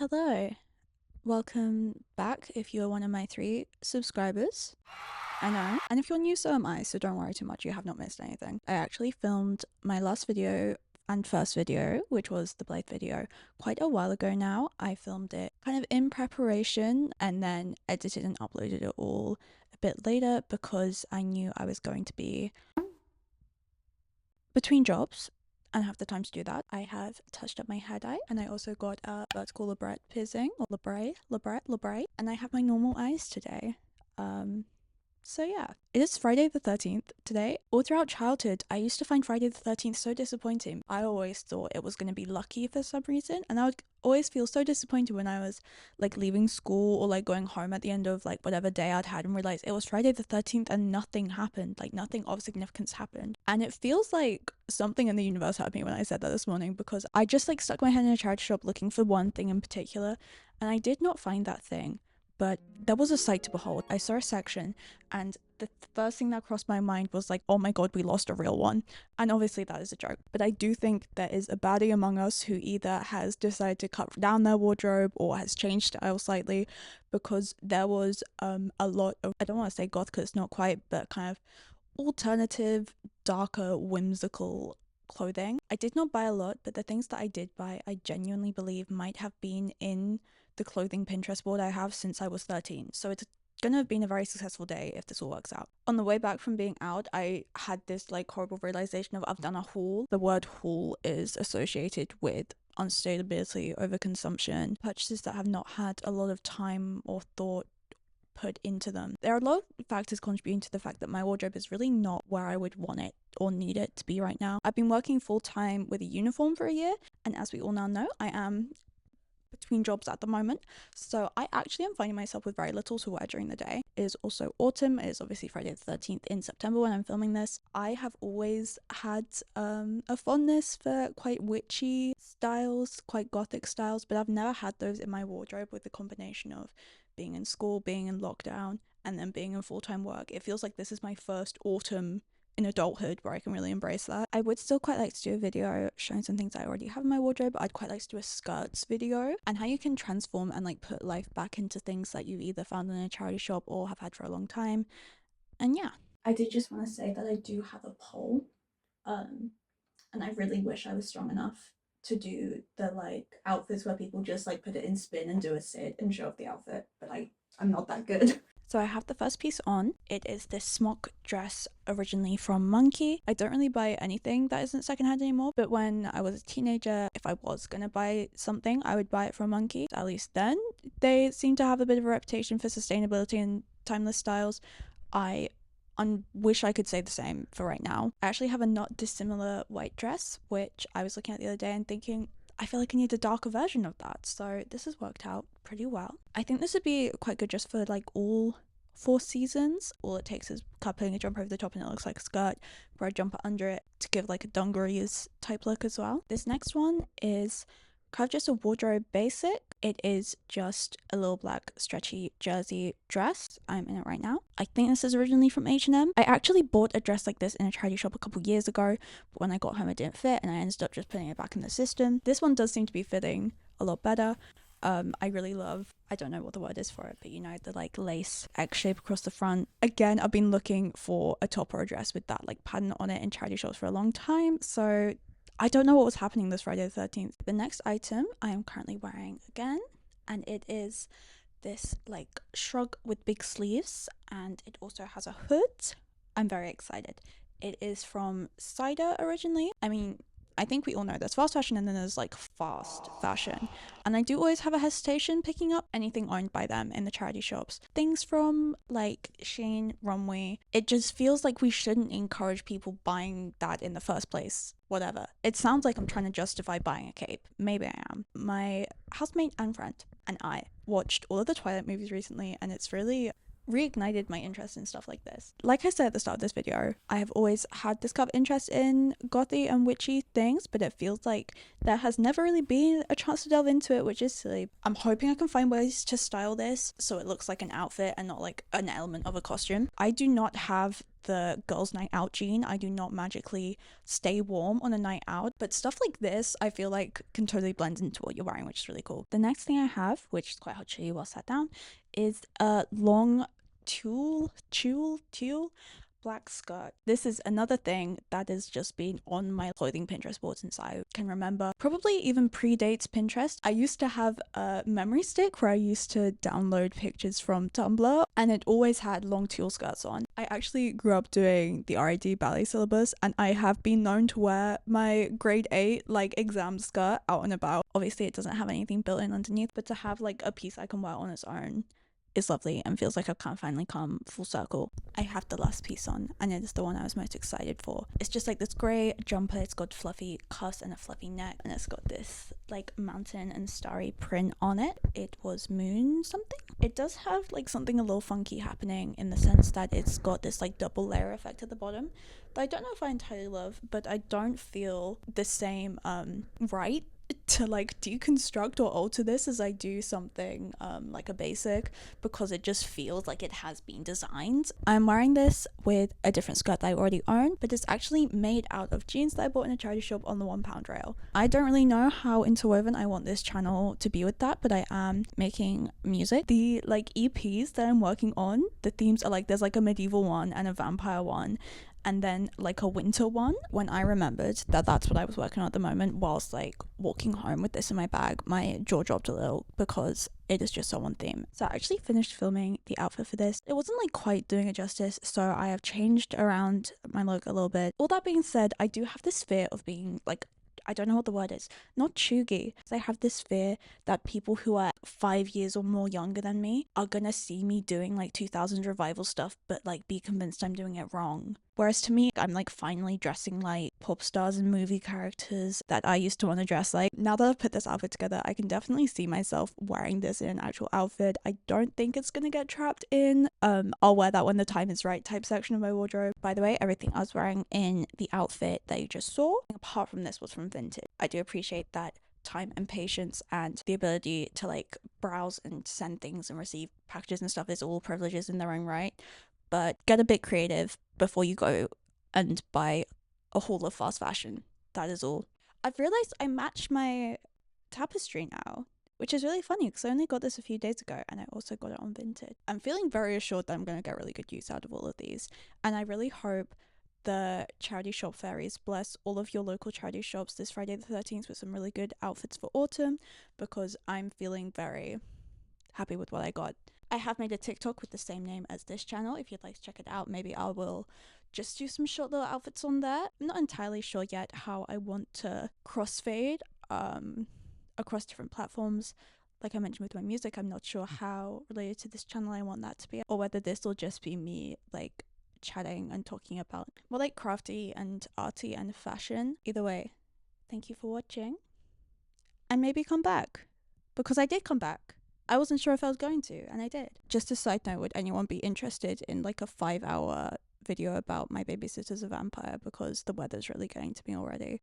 Hello, welcome back if you're one of my 3 subscribers. I know. And if you're new, so am I, so don't worry too much, you have not missed anything. I actually filmed my last video and first video, which was the Blade video, quite a while ago now. I filmed it kind of in preparation and then edited and uploaded it all a bit later because I knew I was going to be between jobs and have the time to do that. I have touched up my hair dye and I also got a vertical labret piercing, or labret, and I have my normal eyes today. So yeah, it is Friday the 13th today. All throughout childhood, I used to find Friday the 13th so disappointing. I always thought it was going to be lucky for some reason, and I would always feel so disappointed when I was like leaving school or like going home at the end of like whatever day I'd had and realized it was Friday the 13th and nothing happened, like nothing of significance happened. And it feels like something in the universe had me when I said that this morning, because I just like stuck my head in a charity shop looking for one thing in particular, and I did not find that thing. But there was a sight to behold. I saw a section and the first thing that crossed my mind was like, oh my god, we lost a real one. And obviously that is a joke. But I do think there is a baddie among us who either has decided to cut down their wardrobe or has changed style slightly, because there was a lot of, I don't want to say goth because it's not quite, but kind of alternative, darker, whimsical clothing. I did not buy a lot, but the things that I did buy, I genuinely believe might have been in the clothing Pinterest board I have since I was 13. So it's gonna have been a very successful day if this all works out. On the way back from being out, I had this like horrible realization of I've done a haul. The word haul is associated with unsustainability, overconsumption, purchases that have not had a lot of time or thought put into them. There are a lot of factors contributing to the fact that my wardrobe is really not where I would want it or need it to be right now. I've been working full-time with a uniform for a year, and as we all now know, I am between jobs at the moment, so I actually am finding myself with very little to wear during the day. It is also autumn. It is obviously Friday the 13th in September when I'm filming this. I have always had a fondness for quite witchy styles, quite gothic styles, but I've never had those in my wardrobe with the combination of being in school, being in lockdown, and then being in full-time work. It feels like this is my first autumn in adulthood where I can really embrace that. I would still quite like to do a video showing some things I already have in my wardrobe. I'd quite like to do a skirts video and how you can transform and like put life back into things that you either found in a charity shop or have had for a long time. And yeah, I did just want to say that I do have a poll, and I really wish I was strong enough to do the like outfits where people just like put it in spin and do a sit and show off the outfit, but I'm not that good. So I have the first piece on. It is this smock dress originally from Monkey. I don't really buy anything that isn't secondhand anymore, but when I was a teenager, if I was gonna buy something, I would buy it from Monkey. At least then, they seem to have a bit of a reputation for sustainability and timeless styles. I wish I could say the same for right now. I actually have a not dissimilar white dress, which I was looking at the other day and thinking, I feel like I need a darker version of that. So this has worked out pretty well. I think this would be quite good just for like all 4 seasons. All it takes is putting a jumper over the top and it looks like a skirt, wear a jumper under it to give like a dungarees type look as well. This next one is kind of just a wardrobe basic. It is just a little black stretchy jersey dress. I'm in it right now. I think this is originally from H&M. I actually bought a dress like this in a charity shop a couple years ago, but when I got home it didn't fit and I ended up just putting it back in the system. This one does seem to be fitting a lot better. I really love, I don't know what the word is for it, but you know, the like lace X shape across the front. Again, I've been looking for a top or a dress with that like pattern on it in charity shops for a long time, so I don't know what was happening this Friday the 13th. The next item I am currently wearing again, and it is this like shrug with big sleeves, and it also has a hood. I'm very excited. It is from Cider originally. I mean, I think we all know there's fast fashion and then there's like fast fashion. And I do always have a hesitation picking up anything owned by them in the charity shops. Things from like Shein, Runway. It just feels like we shouldn't encourage people buying that in the first place. Whatever. It sounds like I'm trying to justify buying a cape. Maybe I am. My housemate and friend and I watched all of the Twilight movies recently, and it's really reignited my interest in stuff like this. Like I said at the start of this video, I have always had this kind of interest in gothy and witchy things, but it feels like there has never really been a chance to delve into it, which is silly. I'm hoping I can find ways to style this so it looks like an outfit and not like an element of a costume. I do not have the girls' night out jean. I do not magically stay warm on a night out, but stuff like this I feel like can totally blend into what you're wearing, which is really cool. The next thing I have, which is quite hard to show you while sat down, is a long tulle black skirt. This is another thing that has just been on my clothing Pinterest board since I can remember. Probably even predates Pinterest. I used to have a memory stick where I used to download pictures from Tumblr, and it always had long tulle skirts on. I actually grew up doing the RID ballet syllabus, and I have been known to wear my grade 8 like exam skirt out and about. Obviously it doesn't have anything built in underneath, but to have like a piece I can wear on its own is lovely and feels like I've kind of finally come full circle. I have the last piece on, and it is the one I was most excited for. It's just like this grey jumper. It's got fluffy cuffs and a fluffy neck, and it's got this like mountain and starry print on it. It was moon something. It does have like something a little funky happening in the sense that it's got this like double layer effect at the bottom that I don't know if I entirely love, but I don't feel the same right to like deconstruct or alter this as I do something like a basic, because it just feels like it has been designed. I'm wearing this with a different skirt that I already own, but it's actually made out of jeans that I bought in a charity shop on the £1 rail. I don't really know how interwoven I want this channel to be with that, but I am making music. The like EPs that I'm working on, the themes are like, there's like a medieval one and a vampire one, and then like a winter one. When I remembered that that's what I was working on at the moment whilst like walking home with this in my bag, my jaw dropped a little because it is just so on theme. So I actually finished filming the outfit for this. It wasn't like quite doing it justice, so I have changed around my look a little bit. All that being said, I do have this fear of being like, I don't know what the word is, not chuggy. I have this fear that people who are 5 years or more younger than me are gonna see me doing like 2000s revival stuff, but like be convinced I'm doing it wrong. Whereas to me, I'm like finally dressing like pop stars and movie characters that I used to want to dress like. Now that I've put this outfit together, I can definitely see myself wearing this in an actual outfit. I don't think it's gonna get trapped in I'll wear that when the time is right type section of my wardrobe. By the way, everything I was wearing in the outfit that you just saw, apart from this, was from Vinted. I do appreciate that time and patience and the ability to like browse and send things and receive packages and stuff is all privileges in their own right, but get a bit creative before you go and buy a haul of fast fashion. That is all. I've realized I match my tapestry now, which is really funny because I only got this a few days ago and I also got it on Vinted. I'm feeling very assured that I'm going to get really good use out of all of these, and I really hope the charity shop fairies bless all of your local charity shops this Friday the 13th with some really good outfits for autumn, because I'm feeling very happy with what I got. I have made a TikTok with the same name as this channel. If you'd like to check it out, maybe I will just do some short little outfits on there. I'm not entirely sure yet how I want to crossfade across different platforms. Like I mentioned with my music, I'm not sure how related to this channel I want that to be, or whether this will just be me like chatting and talking about more like crafty and arty and fashion. Either way, thank you for watching, and maybe come back, because I did come back. I wasn't sure if I was going to, and I did. Just a side note, would anyone be interested in like a 5-hour video about my babysitter's a vampire, because the weather's really getting to me already.